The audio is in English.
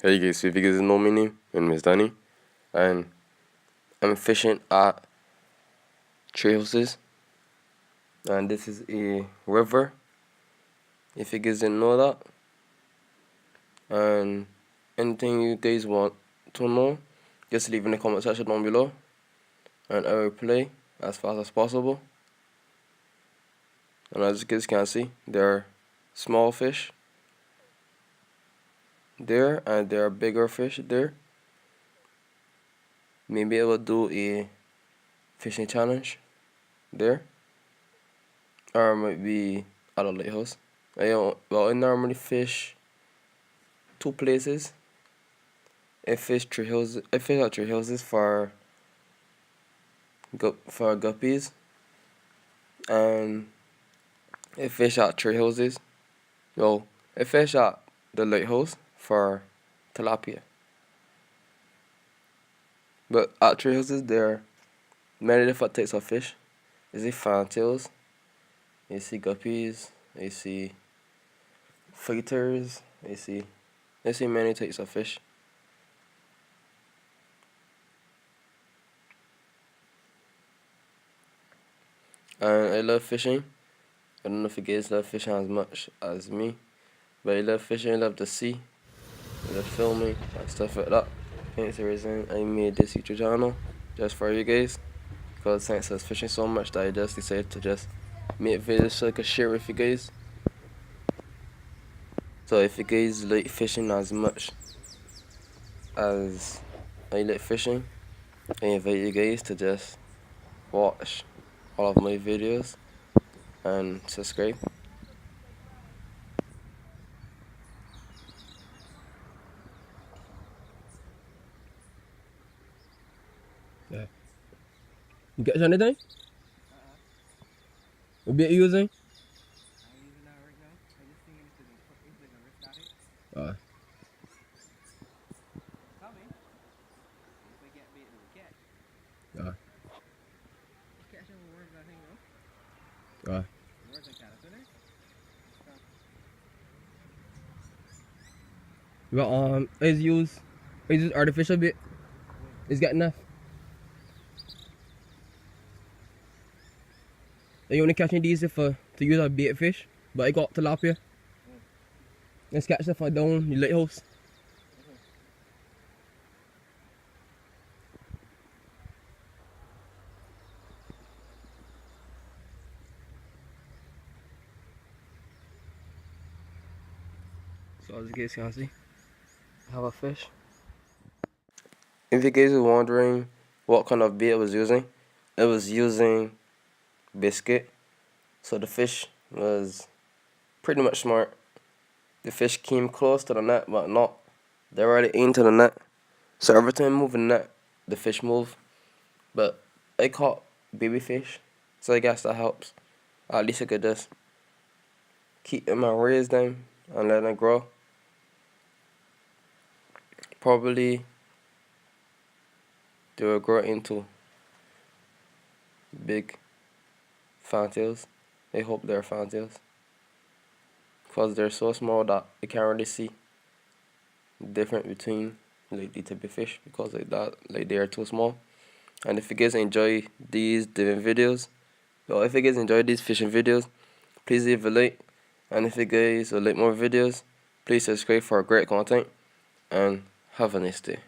Hey guys, so if you guys know my name is Danny, and I'm fishing at Tree Houses, and this is a river, if you guys didn't know that. And anything you guys want to know, just leave in the comment section down below, and I will play as fast as possible. And as you guys can see, there are small fish there, and there are bigger fish there. Maybe I will do a fishing challenge there, or maybe at a lighthouse. I normally fish two places. I fish at Tree Houses for guppies, and I fish at Tree Houses. Well, I fish at the lighthouse for tilapia. But at Tree Houses there are many different types of fish. You see fantails, you see guppies, you see fighters, you see many types of fish. And I love fishing. I don't know if you guys love fishing as much as me, but I love fishing, I love the sea, I love filming and stuff like that. Hence the reason I made this YouTube channel just for you guys, because since I was fishing so much that I just decided to just make videos so I could share with you guys. So if you guys like fishing as much as I like fishing, I invite you guys to just watch all of my videos and subscribe. Yeah. You catch anything? What bait you using? I'm using that right now. I just think it's like a wrist at it. Tell me. If I get bait, we'll catch. Catch them with worms, I think, no? Worms and caterpillars? Well, I use artificial bait. It's got enough. I only catching these to use a bait fish, but I got tilapia. Let's catch them for down the lighthouse. So as you guys can see, I have a fish. If you guys are wondering what kind of bait I was using biscuit. So the fish was pretty much smart. The fish came close to the net, but not directly into the net. So every time I move the net, the fish move. But I caught baby fish, so I guess that helps. At least I could just keep them and raise them and let them grow. Probably they will grow into big fantails. I hope they're fantails, because they're so small that I can't really see the difference between like the type of fish, because like they are too small. And if you guys enjoy these different videos, well, if you guys enjoy these fishing videos, please leave a like. And if you guys would like more videos, please subscribe for great content, and have a nice day.